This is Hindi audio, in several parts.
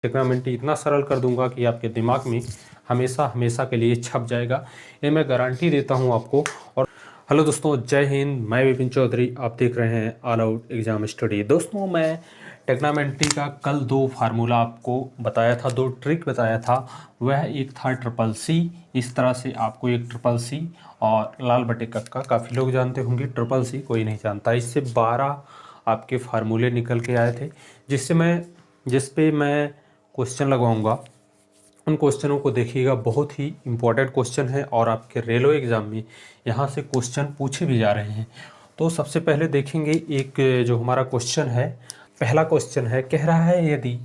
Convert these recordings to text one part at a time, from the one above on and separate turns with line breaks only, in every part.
ट्रिग्नोमेट्री इतना सरल कर दूंगा कि आपके दिमाग में हमेशा हमेशा के लिए छप जाएगा, ये मैं गारंटी देता हूं आपको। और हेलो दोस्तों, जय हिंद। मैं विपिन चौधरी, आप देख रहे हैं ऑल आउट एग्जाम स्टडी। दोस्तों, मैं ट्रिग्नोमेट्री का कल 2 फार्मूला आपको बताया था, 2 ट्रिक बताया था। वह एक था ट्रिपल सी, इस तरह से आपको एक ट्रिपल सी और लाल बटे कक्का, काफ़ी लोग जानते होंगे, ट्रिपल सी कोई नहीं जानता। इससे 12 आपके फार्मूले निकल के आए थे, जिस पे मैं क्वेश्चन लगवाऊंगा। उन क्वेश्चनों को देखिएगा, बहुत ही इम्पोर्टेंट क्वेश्चन है और आपके रेलवे एग्ज़ाम में यहाँ से क्वेश्चन पूछे भी जा रहे हैं। तो सबसे पहले देखेंगे एक जो हमारा क्वेश्चन है, पहला क्वेश्चन है, कह रहा है यदि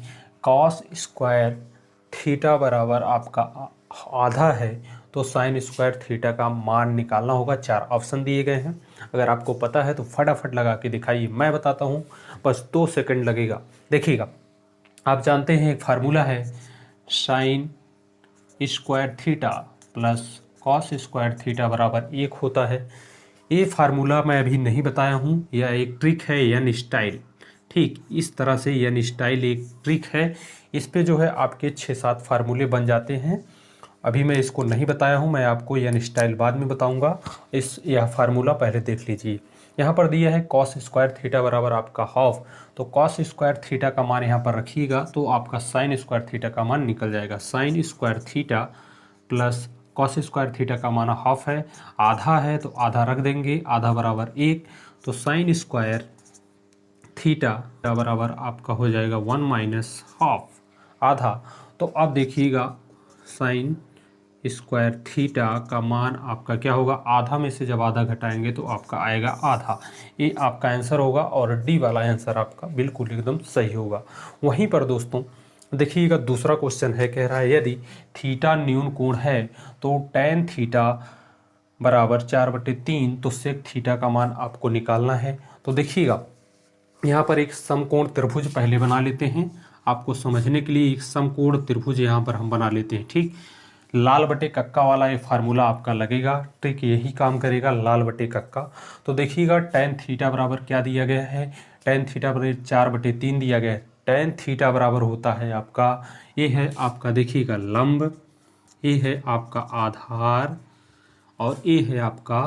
कॉस स्क्वायर थीटा बराबर आपका आधा है तो साइन स्क्वायर थीटा का मान निकालना होगा। 4 ऑप्शन दिए गए हैं, अगर आपको पता है तो फटाफट लगा के दिखाइए। मैं बताता हूँ, बस 2 सेकंड लगेगा। देखिएगा, आप जानते हैं एक फार्मूला है sine square theta plus cos square theta बराबर 1 होता है। ये फार्मूला मैं अभी नहीं बताया हूँ, यह एक ट्रिक है, यन स्टाइल। ठीक इस तरह से यन स्टाइल एक ट्रिक है, इस पे जो है आपके 6-7 फार्मूले बन जाते हैं। अभी मैं इसको नहीं बताया हूँ, मैं आपको यन स्टाइल बाद में बताऊँगा। यह फार्मूला पहले देख लीजिए। यहाँ पर दिया है कॉस स्क्वायर थीटा बराबर आपका हाफ, तो कॉस स्क्वायर थीटा का मान यहाँ पर रखिएगा तो आपका साइन स्क्वायर थीटा का मान निकल जाएगा। Sine square theta plus cos square theta का मान हाफ है, आधा है तो आधा रख देंगे, आधा बराबर 1, तो साइन स्क्वायर थीटा बराबर आपका हो जाएगा 1 माइनस हाफ, आधा। तो अब देखिएगा, साइन स्क्वायर थीटा का मान आपका क्या होगा, आधा में से जब आधा घटाएंगे तो आपका आएगा आधा। ये आपका आंसर होगा और डी वाला आंसर आपका बिल्कुल एकदम सही होगा। वहीं पर दोस्तों देखिएगा, दूसरा क्वेश्चन है, कह रहा है यदि थीटा न्यून कोण है तो tan थीटा बराबर 4/3, तो सेक थीटा का मान आपको निकालना है। तो देखिएगा, यहाँ पर एक समकोण त्रिभुज पहले बना लेते हैं, आपको समझने के लिए एक समकोण त्रिभुज यहाँ पर हम बना लेते हैं। ठीक, लाल बटे कक्का वाला ये फार्मूला आपका लगेगा, ट्रिक यही काम करेगा, लाल बटे कक्का। तो देखिएगा, tan थीटा बराबर क्या दिया गया है, tan थीटा बराबर 4/3 दिया गया है। tan थीटा बराबर होता है आपका, ये है आपका देखिएगा लंब, ये है आपका आधार और ये है आपका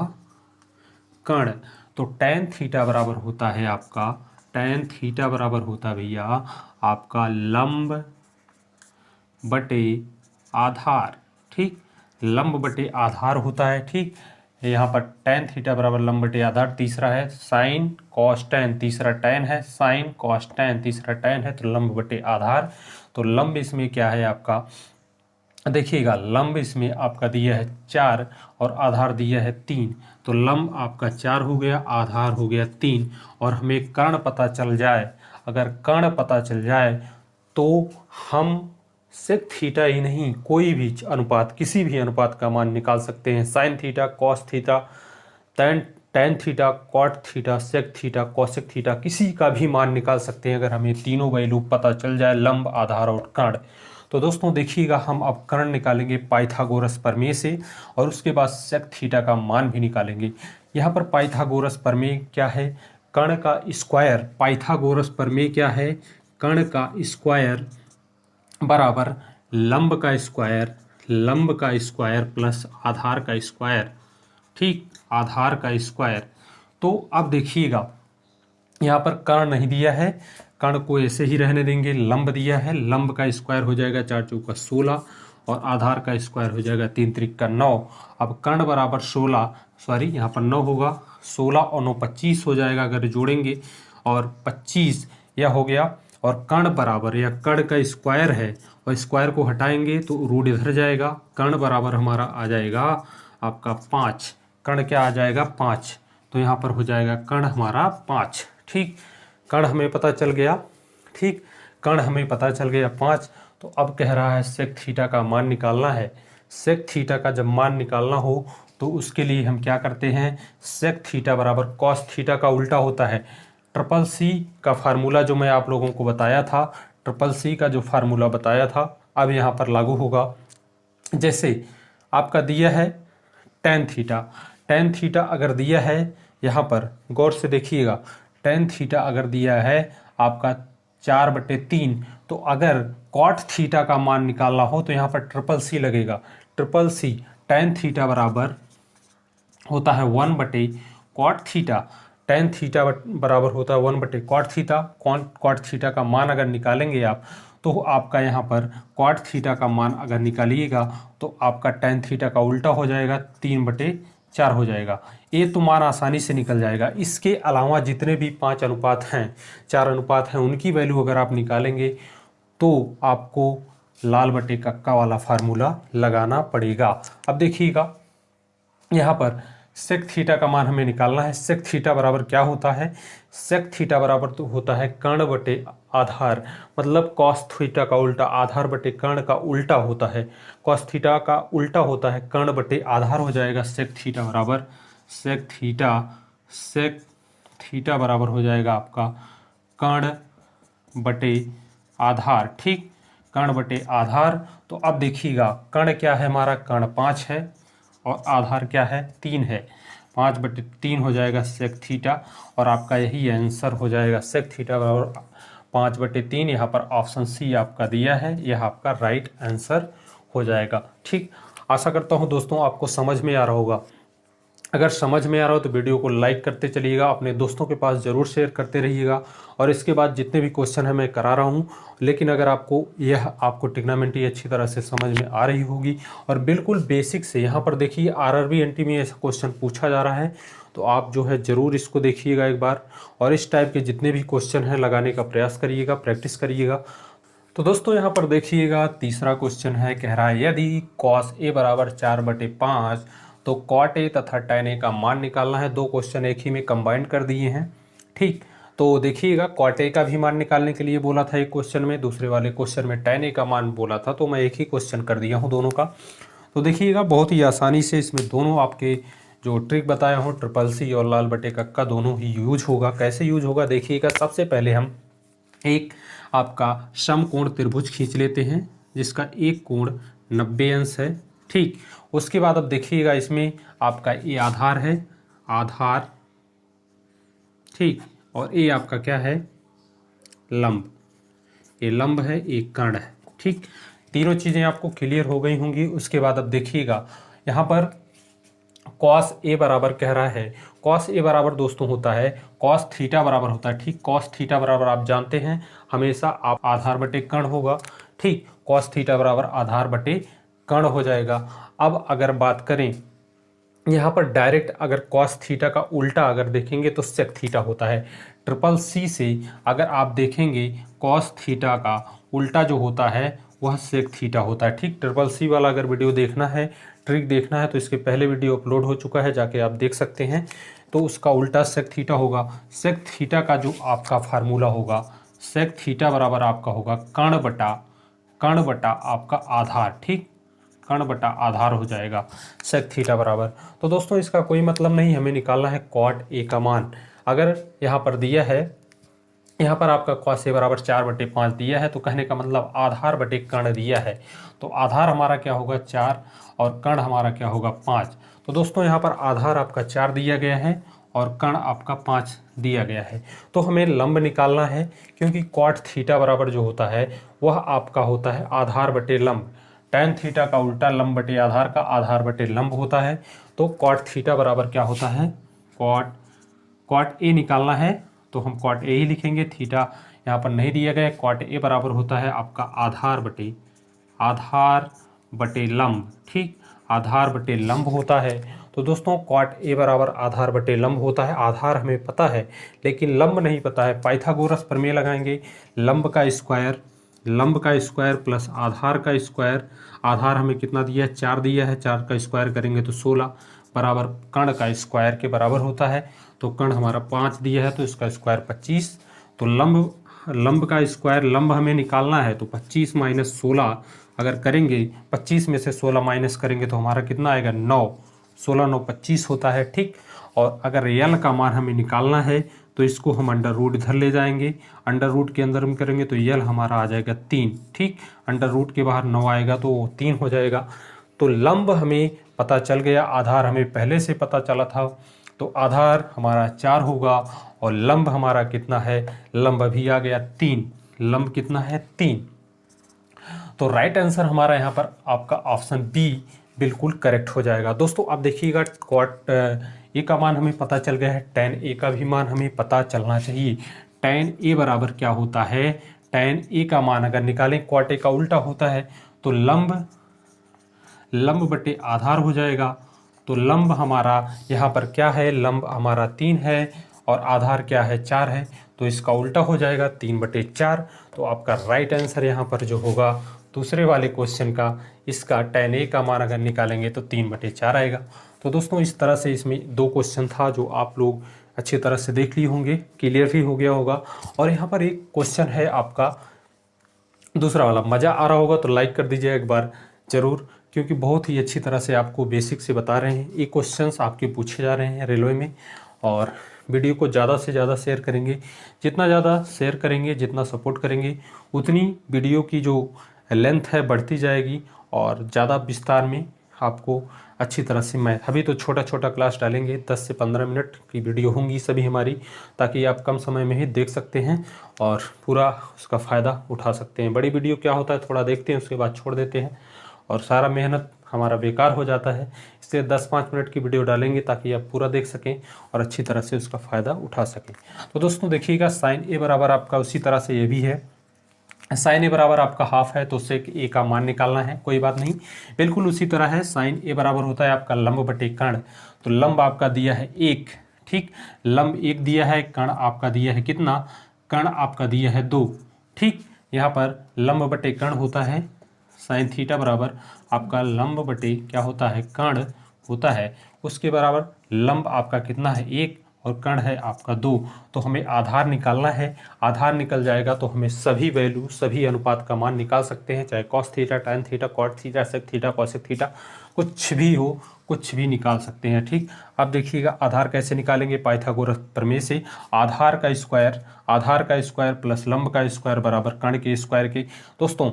कर्ण। तो tan थीटा बराबर होता है आपका, tan थीटा बराबर होता है भैया आपका लंब बटे आधार। ठीक, लंब बटे आधार होता है। ठीक, यहाँ पर tan थीटा बराबर लंब बटे आधार, तीसरा है साइन कॉस tan, तीसरा tan है, साइन कॉस tan, तीसरा tan है, तो लंब बटे आधार। तो लंब इसमें क्या है आपका, देखिएगा, लंब इसमें आपका दिया है 4 और आधार दिया है 3, तो लंब आपका 4 हो गया, आधार हो गया 3। और हमें कर्ण पता चल जाए, अगर कर्ण पता चल जाए तो हम सेक थीटा ही नहीं, कोई भी अनुपात, किसी भी अनुपात का मान निकाल सकते हैं। Sine theta, cos theta, tan theta, cot theta, sec theta, cosec theta, किसी का भी मान निकाल सकते हैं अगर हमें तीनों वैल्यू पता चल जाए, लंब, आधार और कर्ण। तो दोस्तों देखिएगा, हम अब कर्ण निकालेंगे पाइथागोरस प्रमेय से और उसके बाद सेक थीटा का मान भी निकालेंगे। यहाँ पर पाइथागोरस प्रमेय क्या है, कर्ण का स्क्वायर, पाइथागोरस प्रमेय क्या है, कर्ण का स्क्वायर बराबर लंब का स्क्वायर, लंब का स्क्वायर प्लस आधार का स्क्वायर। ठीक, आधार का स्क्वायर। तो अब देखिएगा, यहाँ पर कर्ण नहीं दिया है, कर्ण को ऐसे ही रहने देंगे, लंब दिया है, लंब का स्क्वायर हो जाएगा 4 चौका 16 और आधार का स्क्वायर हो जाएगा 3 त्रिका 9। अब कर्ण बराबर 16, सॉरी यहाँ पर 9 होगा, 16 और 9 25 हो जाएगा अगर जोड़ेंगे, और 25 यह हो गया। और कर्ण बराबर, या कर्ण का स्क्वायर है और स्क्वायर को हटाएंगे तो रूट इधर जाएगा, कर्ण बराबर हमारा आ जाएगा आपका 5। कर्ण क्या आ जाएगा, 5, तो यहाँ पर हो जाएगा कर्ण हमारा 5। ठीक, कर्ण हमें पता चल गया। ठीक, कर्ण हमें पता चल गया 5। तो अब कह रहा है सेक थीटा का मान निकालना है। सेक थीटा का जब मान निकालना हो तो उसके लिए हम क्या करते हैं, सेक थीटा बराबर कॉस थीटा का उल्टा होता है। ट्रिपल सी का फार्मूला जो मैं आप लोगों को बताया था, ट्रिपल सी का जो फार्मूला बताया था, अब यहाँ पर लागू होगा। जैसे आपका दिया है tan थीटा, tan थीटा अगर दिया है, यहाँ पर गौर से देखिएगा, tan थीटा अगर दिया है आपका 4/3, तो अगर कॉट थीटा का मान निकालना हो तो यहाँ पर ट्रिपल सी लगेगा। ट्रिपल सी टेन थीटा बराबर होता है 1/कॉट थीटा। टेन थीटा बराबर होता है 1/कॉट थीटा। कॉट थीटा का मान अगर निकालेंगे आप तो आपका यहाँ पर कॉट थीटा का मान अगर निकालिएगा तो आपका टेन थीटा का उल्टा हो जाएगा, 3/4 हो जाएगा। ये तो मान आसानी से निकल जाएगा। इसके अलावा जितने भी 5 अनुपात हैं, 4 अनुपात हैं, उनकी वैल्यू अगर आप निकालेंगे तो आपको लाल बटे कक्का वाला फार्मूला लगाना पड़ेगा। अब देखिएगा यहाँ पर सेक थीटा का मान हमें निकालना है। सेक थीटा बराबर क्या होता है? सेक थीटा बराबर तो होता है कर्ण बटे आधार, मतलब कॉस थीटा का उल्टा, आधार बटे कर्ण का उल्टा होता है। कॉस थीटा का उल्टा होता है कर्ण बटे आधार हो जाएगा सेक थीटा बराबर। सेक थीटा बराबर हो जाएगा आपका कर्ण बटे आधार। ठीक, कर्ण बटे आधार। तो अब देखिएगा कर्ण क्या है हमारा? कर्ण 5 है और आधार क्या है? 3 है। 5/3 हो जाएगा सेक थीटा और आपका यही आंसर हो जाएगा। सेक थीटा बराबर 5/3। यहाँ पर ऑप्शन सी आपका दिया है, यह आपका राइट आंसर हो जाएगा। ठीक, आशा करता हूँ दोस्तों आपको समझ में आ रहा होगा। अगर समझ में आ रहा हो तो वीडियो को लाइक करते चलिएगा, अपने दोस्तों के पास ज़रूर शेयर करते रहिएगा। और इसके बाद जितने भी क्वेश्चन है मैं करा रहा हूँ, लेकिन अगर आपको ट्रिग्नोमेट्री अच्छी तरह से समझ में आ रही होगी और बिल्कुल बेसिक से, यहाँ पर देखिए आरआरबी एनटी में ऐसा क्वेश्चन पूछा जा रहा है, तो आप जो है ज़रूर इसको देखिएगा एक बार और इस टाइप के जितने भी क्वेश्चन हैं लगाने का प्रयास करिएगा, प्रैक्टिस करिएगा। तो दोस्तों यहाँ पर देखिएगा तीसरा क्वेश्चन है, कह रहा है यदि कॉस ए बराबर 4/5 तो कॉट ए तथा टैन ए का मान निकालना है। दो क्वेश्चन एक ही में कंबाइन कर दिए हैं। ठीक, तो देखिएगा कॉट ए का भी मान निकालने के लिए बोला था एक क्वेश्चन में, दूसरे वाले क्वेश्चन में टैन ए का मान बोला था, तो मैं एक ही क्वेश्चन कर दिया हूँ दोनों का। तो देखिएगा बहुत ही आसानी से इसमें दोनों आपके जो ट्रिक बताया हूँ, ट्रिपल सी और लाल बटे कक्का, दोनों ही यूज होगा। कैसे यूज होगा देखिएगा। सबसे पहले हम एक आपका समकोण त्रिभुज खींच लेते हैं जिसका एक कोण 90 अंश है। ठीक, उसके बाद अब देखिएगा इसमें आपका ये आधार है, आधार। ठीक, और ये आपका क्या है? लंब। ये लंब है, एक कर्ण है। ठीक, तीनों चीज़ें आपको क्लियर हो गई होंगी। उसके बाद अब देखिएगा यहाँ पर कॉस ए बराबर कह रहा है, कॉस ए बराबर दोस्तों होता है कॉस थीटा बराबर होता है। ठीक, कॉस थीटा बराबर आप जानते हैं हमेशा आप आधार बटे कर्ण होगा। ठीक, कॉस थीटा बराबर आधार बटे कर्ण हो जाएगा। अब अगर बात करें यहाँ पर डायरेक्ट, अगर कॉस थीटा का उल्टा अगर देखेंगे तो सेक थीटा होता है। ट्रिपल सी से अगर आप देखेंगे कॉस थीटा का उल्टा जो होता है वह सेक थीटा होता है। ठीक, ट्रिपल सी वाला अगर वीडियो देखना है, ट्रिक देखना है, तो इसके पहले वीडियो अपलोड हो चुका है, जाके आप देख सकते हैं। तो उसका उल्टा सेक थीटा होगा। सेक थीटा का जो आपका फार्मूला होगा, सेक थीटा बराबर आपका होगा कर्ण बटा आपका आधार। ठीक, कर्ण बटा आधार हो जाएगा सेक थीटा बराबर। तो दोस्तों इसका कोई मतलब नहीं, हमें निकालना है कॉट ए का मान। अगर यहाँ पर दिया है, यहाँ पर आपका कॉस ए बराबर 4/5 दिया है, तो कहने का मतलब आधार बटे कर्ण दिया है, तो आधार हमारा क्या होगा? 4 और कर्ण हमारा क्या होगा? 5। तो दोस्तों यहाँ पर आधार आपका 4 दिया गया है और कर्ण आपका 5 दिया गया है। तो हमें लंब निकालना है, क्योंकि कॉट थीटा बराबर जो होता है वह आपका होता है आधार बटे लंब। टैन थीटा का उल्टा लंब बटे आधार का आधार बटे लंब होता है। तो कॉट थीटा बराबर क्या होता है? कॉट ए निकालना है तो हम कॉट ए ही लिखेंगे, थीटा यहाँ पर नहीं दिया गया। कॉट ए बराबर होता है आपका आधार बटे लंब। ठीक, आधार बटे लंब होता है। तो दोस्तों कॉट ए बराबर आधार बटे लंब होता है। आधार हमें पता है लेकिन लंब नहीं पता है। पाइथागोरस प्रमेय लगाएंगे, लंब का स्क्वायर प्लस आधार का स्क्वायर। आधार हमें कितना दिया है? 4 दिया है, 4 का स्क्वायर करेंगे तो 16 बराबर कर्ण का स्क्वायर के बराबर होता है। तो कर्ण हमारा 5 दिया है तो इसका स्क्वायर 25। तो लंब का स्क्वायर, लंब हमें निकालना है, तो 25 माइनस 16 अगर करेंगे, 25 में से 16 माइनस करेंगे तो हमारा कितना आएगा? 9। 16 9 25 होता है। ठीक, और अगर यल का मान हमें निकालना है तो इसको हम अंडर रूट इधर ले जाएंगे, अंडर रूट के अंदर हम करेंगे तो यल हमारा आ जाएगा 3। ठीक, अंडर रूट के बाहर 9 आएगा तो 3 हो जाएगा। तो लंब हमें पता चल गया, आधार हमें पहले से पता चला था, तो आधार हमारा 4 होगा और लंब हमारा कितना है? लंब अभी आ गया 3। लंब कितना है 3। तो राइट आंसर हमारा यहाँ पर आपका ऑप्शन बी बिल्कुल करेक्ट हो जाएगा। दोस्तों आप देखिएगा कॉट ए का मान हमें पता चल गया है, tan ए का भी मान हमें पता चलना चाहिए। tan ए बराबर क्या होता है, tan ए का मान अगर निकालें कॉट ए का उल्टा होता है तो लंब बटे आधार हो जाएगा। तो लंब हमारा यहाँ पर क्या है, लंब हमारा 3 है और आधार क्या है 4 है, तो इसका उल्टा हो जाएगा 3/4। तो आपका राइट आंसर यहाँ पर जो होगा दूसरे वाले क्वेश्चन का, इसका tan ए का मान अगर निकालेंगे तो 3/4 आएगा। तो दोस्तों इस तरह से इसमें 2 क्वेश्चन था जो आप लोग अच्छी तरह से देख लिए होंगे, क्लियर भी हो गया होगा। और यहाँ पर एक क्वेश्चन है आपका दूसरा वाला, मज़ा आ रहा होगा तो लाइक कर दीजिए एक बार ज़रूर, क्योंकि बहुत ही अच्छी तरह से आपको बेसिक से बता रहे हैं। ये क्वेश्चंस आपके पूछे जा रहे हैं रेलवे में। और वीडियो को ज़्यादा से ज़्यादा शेयर करेंगे, जितना ज़्यादा शेयर करेंगे, जितना सपोर्ट करेंगे, उतनी वीडियो की जो लेंथ है बढ़ती जाएगी और ज़्यादा विस्तार में आपको अच्छी तरह से मैं अभी तो छोटा छोटा क्लास डालेंगे, 10 से 15 मिनट की वीडियो होंगी सभी हमारी, ताकि आप कम समय में ही देख सकते हैं और पूरा उसका फ़ायदा उठा सकते हैं। बड़ी वीडियो क्या होता है, थोड़ा देखते हैं उसके बाद छोड़ देते हैं और सारा मेहनत हमारा बेकार हो जाता है। इसलिए 10-5 मिनट की वीडियो डालेंगे ताकि आप पूरा देख सकें और अच्छी तरह से उसका फ़ायदा उठा सकें। तो दोस्तों देखिएगा साइन ए बराबर आपका उसी तरह से ये भी है, साइन ए बराबर आपका हाफ है तो सेक ए का मान निकालना है, कोई बात नहीं, बिल्कुल उसी तरह है। साइन ए बराबर होता है आपका लंब बटे कर्ण। तो लंब आपका दिया है 1, ठीक, लंब 1 दिया है, कर्ण आपका दिया है कितना, कर्ण आपका दिया है 2, ठीक। यहाँ पर लंब बटे कर्ण होता है साइन थीटा बराबर आपका लंब बटे क्या होता है, कर्ण होता है, उसके बराबर लंब आपका कितना है 1 और कर्ण है आपका 2। तो हमें आधार निकालना है, आधार निकल जाएगा तो हमें सभी वैल्यू, सभी अनुपात का मान निकाल सकते हैं, चाहे cos theta, tan theta, cot theta, sec theta, cosec theta, कुछ भी हो, कुछ भी निकाल सकते हैं, ठीक। अब देखिएगा आधार कैसे निकालेंगे, पाइथागोरस प्रमेय से। आधार का स्क्वायर प्लस लंब का स्क्वायर बराबर कर्ण के स्क्वायर के। दोस्तों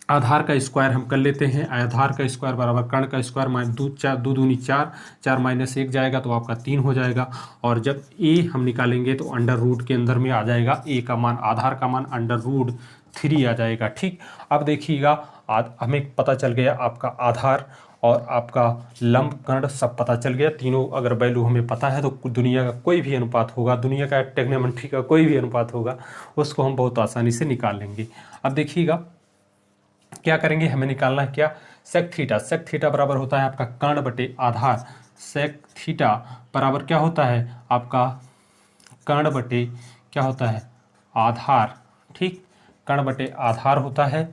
आधार का स्क्वायर हम कर लेते हैं, आधार का स्क्वायर बराबर कर्ण का स्क्वायर माइनस 2 दूनी 4, 4 माइनस 1 जाएगा तो आपका 3 हो जाएगा। और जब ए हम निकालेंगे तो अंडर रूट के अंदर में आ जाएगा ए का मान, आधार का मान √3 आ जाएगा, ठीक। अब देखिएगा हमें पता चल गया आपका आधार और आपका लंब कर्ण सब पता चल गया, तीनों अगर वैल्यू हमें पता है तो दुनिया का कोई भी अनुपात होगा, दुनिया का ट्रिग्नोमेट्री का कोई भी अनुपात होगा, उसको हम बहुत आसानी से निकाल लेंगे। अब देखिएगा क्या करेंगे, हमें निकालना है क्या, सेक थीटा। सेक थीटा बराबर होता है आपका कर्ण बटे आधार। सेक थीटा बराबर क्या होता है आपका कर्ण बटे क्या होता है आधार, ठीक, कर्ण बटे आधार होता है।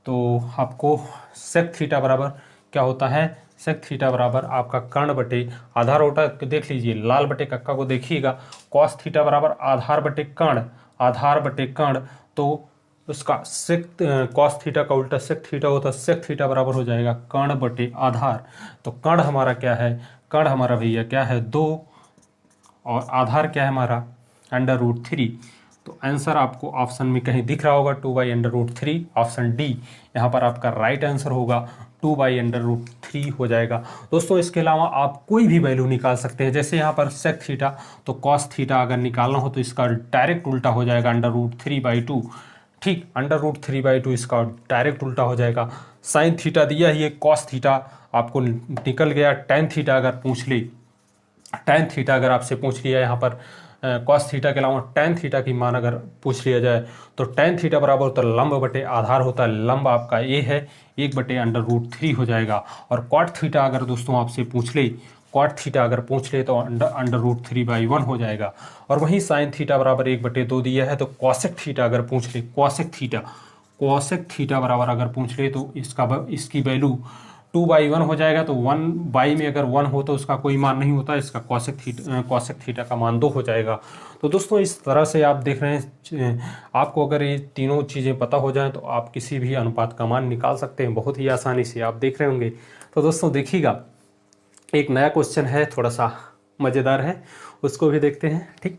तो आपको सेक थीटा बराबर क्या होता है, सेक थीटा बराबर आपका कर्ण बटे आधार होता है। देख लीजिए लाल बटे कक्का को देखिएगा, कॉस थीटा बराबर आधार बटे कर्ण, आधार बटे कर्ण, तो उसका सेक कॉस थीटा का उल्टा सेक थीटा होता है, सेक थीटा बराबर हो जाएगा कर्ण बटे आधार। तो कर्ण हमारा क्या है, कर्ण हमारा भैया क्या है 2 और आधार क्या है हमारा √3। तो आंसर आपको ऑप्शन में कहीं दिख रहा होगा 2/√3, ऑप्शन डी यहाँ पर आपका राइट आंसर होगा, 2/√3 हो जाएगा। दोस्तों इसके अलावा आप कोई भी वैल्यू निकाल सकते हैं, जैसे यहाँ पर सेक थीटा, तो कॉस थीटा अगर निकालना हो तो इसका डायरेक्ट उल्टा हो जाएगा √3/2, ठीक, √3/2 इसका डायरेक्ट उल्टा हो जाएगा। साइन थीटा दिया ही है, कॉस थीटा आपको निकल गया, टैन थीटा अगर पूछ ले, टैन थीटा अगर आपसे पूछ लिया यहाँ पर कॉस थीटा के अलावा टैन थीटा की मान अगर पूछ लिया जाए तो टैन थीटा बराबर होता है लंब बटे आधार होता है, लंब आपका ए है, 1/√3 हो जाएगा। और कॉट थीटा अगर दोस्तों आपसे पूछ ले, कॉट थीटा अगर पूछ ले तो √3/1 हो जाएगा। और वहीं साइन थीटा बराबर 1/2 दिया है। तो कॉसेक थीटा अगर पूछ ले, कॉसेक थीटा बराबर अगर पूछ ले तो इसकी वैल्यू 2/1 हो जाएगा। तो 1 में अगर 1 हो तो उसका कोई मान नहीं होता, इसका कॉसेक थीटा का मान 2 हो जाएगा। तो दोस्तों इस तरह से आप देख रहे हैं, आपको अगर ये तीनों चीज़ें पता हो जाएं तो आप किसी भी अनुपात का मान निकाल सकते हैं बहुत ही आसानी से, आप देख रहे होंगे। तो दोस्तों देखिएगा एक नया क्वेश्चन है, थोड़ा सा मज़ेदार है, उसको भी देखते हैं, ठीक।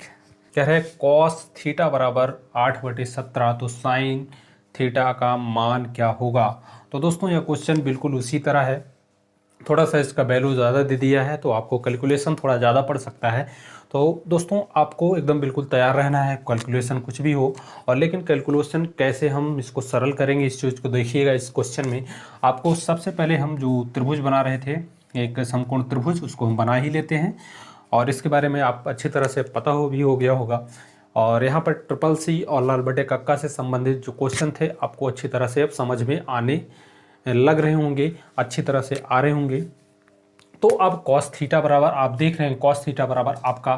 कह रहे हैं कॉस थीटा बराबर 8/17, तो साइन थीटा का मान क्या होगा। तो दोस्तों यह क्वेश्चन बिल्कुल उसी तरह है थोड़ा सा इसका वैल्यू ज़्यादा दे दिया है तो आपको कैलकुलेशन थोड़ा ज़्यादा पड़ सकता है। तो दोस्तों आपको एकदम बिल्कुल तैयार रहना है, कैलकुलेशन कुछ भी हो। और लेकिन कैलकुलेशन कैसे हम इसको सरल करेंगे, इस चीज़ को देखिएगा। इस क्वेश्चन में आपको सबसे पहले हम जो त्रिभुज बना रहे थे, एक समकोण त्रिभुज, उसको हम बना ही लेते हैं। और इसके बारे में आप अच्छी तरह से पता हो गया होगा। और यहाँ पर ट्रिपल सी और लाल बटे कक्का से संबंधित जो क्वेश्चन थे आपको अच्छी तरह से अब समझ में आने लग रहे होंगे, अच्छी तरह से आ रहे होंगे। तो अब कॉस थीटा बराबर, आप देख रहे हैं कॉस थीटा बराबर आपका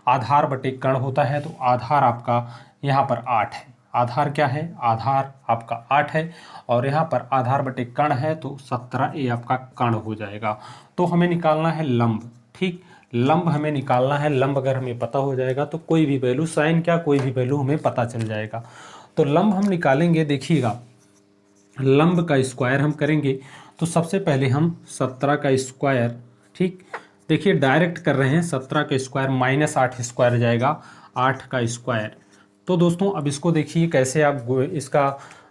आधार बटे कर्ण होता है। तो आधार आपका यहाँ पर 8 है। आधार क्या है? आधार आपका 8 है। और यहाँ पर आधार बटे कर्ण है तो 17 ये आपका कर्ण हो जाएगा। तो हमें निकालना है लंब। ठीक, लंब हमें निकालना है। लंब अगर हमें पता हो जाएगा तो कोई भी वैल्यू, साइन क्या, कोई भी वैल्यू हमें पता चल जाएगा। तो लंब हम निकालेंगे। देखिएगा, लंब का स्क्वायर हम करेंगे तो सबसे पहले हम 17 का स्क्वायर, ठीक, देखिए डायरेक्ट कर रहे हैं। 17 का स्क्वायर -8 स्क्वायर जाएगा, 8 का स्क्वायर। तो दोस्तों अब इसको देखिए कैसे आप इसका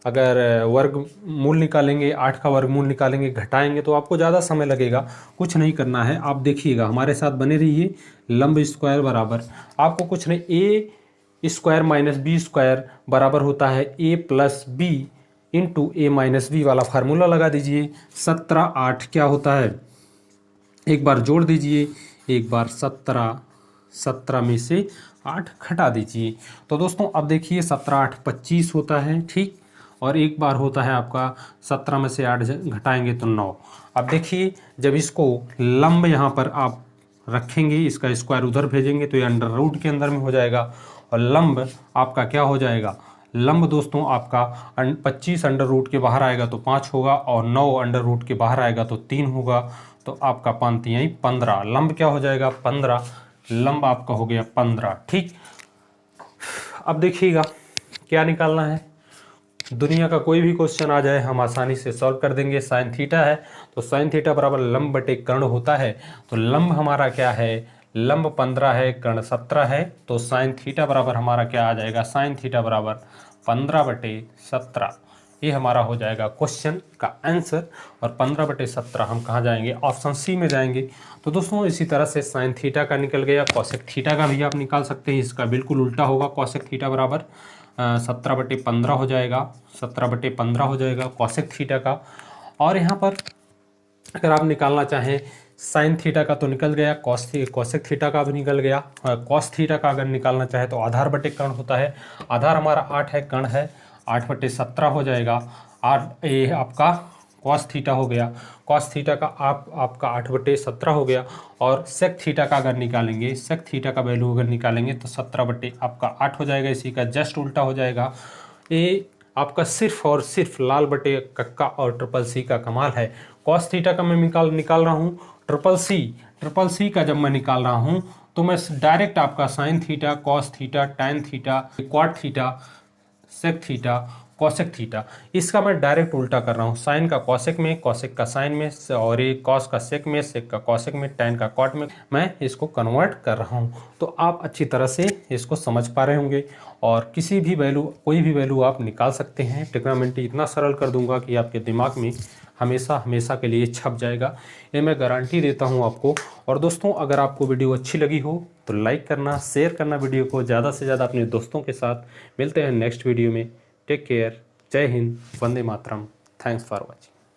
अगर वर्गमूल निकालेंगे, 8 का वर्गमूल निकालेंगे, घटाएंगे तो आपको ज़्यादा समय लगेगा। कुछ नहीं करना है, आप देखिएगा हमारे साथ बने रहिए। लंब स्क्वायर बराबर आपको कुछ नहीं, ए स्क्वायर माइनस बी स्क्वायर बराबर होता है ए प्लस बी इंटू ए माइनस बी वाला फार्मूला लगा दीजिए। 17 8 क्या होता है, एक बार जोड़ दीजिए, एक बार 17 में से 8 घटा दीजिए। तो दोस्तों अब देखिए 17 8 25 होता है, ठीक। और एक बार होता है आपका 17 में से 8 घटाएंगे तो 9। अब देखिए जब इसको लंब यहाँ पर आप रखेंगे, इसका स्क्वायर उधर भेजेंगे तो ये अंडर रूट के अंदर में हो जाएगा। और लंब आपका क्या हो जाएगा? लंब दोस्तों आपका 25 अंडर रूट के बाहर आएगा तो 5 होगा, और 9 अंडर रूट के बाहर आएगा तो 3 होगा। तो आपका 5 यहीं 15, लंब क्या हो जाएगा? 15। लंब आपका हो गया 15, ठीक। अब देखिएगा क्या निकालना है। दुनिया का कोई भी क्वेश्चन आ जाए हम आसानी से सॉल्व कर देंगे। साइन थीटा है तो साइन थीटा बराबर लंब बटे कर्ण होता है। तो लंब हमारा क्या है? लंब 15 है, कर्ण 17 है। तो साइन थीटा बराबर हमारा क्या आ जाएगा? साइन थीटा बराबर 15/17। ये हमारा हो जाएगा क्वेश्चन का आंसर। और 15/17 हम कहाँ जाएंगे? ऑप्शन सी में जाएंगे। तो दोस्तों इसी तरह से साइन थीटा का निकल गया, कॉसेक थीटा का भी आप निकाल सकते हैं। इसका बिल्कुल उल्टा होगा, कॉसेक थीटा बराबर 17/15 हो जाएगा। 17/15 हो जाएगा कॉसेक थीटा का। और यहाँ पर अगर आप निकालना चाहें साइन थीटा का तो निकल गया, कॉसेक थीटा का भी निकल गया। कॉस थीटा का अगर निकालना चाहे तो आधार बटे कर्ण होता है। आधार हमारा 8 है, कर्ण है 8/17 हो जाएगा। 8 ये आपका कॉस थीटा हो गया। कॉस थीटा का आपका 8/17 हो गया। और सेक थीटा का अगर निकालेंगे, सेक थीटा का वैल्यू अगर निकालेंगे तो 17/8 हो जाएगा। इसी का जस्ट उल्टा हो जाएगा। ये आपका सिर्फ और सिर्फ लाल बटे कक्का और ट्रिपल सी का कमाल है। कॉस थीटा का मैं निकाल रहा हूँ। ट्रिपल सी का जब मैं निकाल रहा हूँ तो मैं डायरेक्ट आपका sine theta, cos theta, tan theta, cot theta, sec theta, cosec theta, इसका मैं डायरेक्ट उल्टा कर रहा हूँ। साइन का कॉसेक में, कॉसेक का साइन में, और ये कॉस का सेक में, सेक का कॉसेक में, टैन का कॉट में मैं इसको कन्वर्ट कर रहा हूँ। तो आप अच्छी तरह से इसको समझ पा रहे होंगे। और किसी भी वैल्यू, कोई भी वैल्यू आप निकाल सकते हैं। ट्रिग्नोमेट्री इतना सरल कर दूंगा कि आपके दिमाग में हमेशा हमेशा के लिए छप जाएगा, ये मैं गारंटी देता हूँ आपको। और दोस्तों अगर आपको वीडियो अच्छी लगी हो तो लाइक करना, शेयर करना वीडियो को ज़्यादा से ज़्यादा अपने दोस्तों के साथ। मिलते हैं नेक्स्ट वीडियो में। टेक केयर, जय Hind, Vande Mataram, thanks for watching.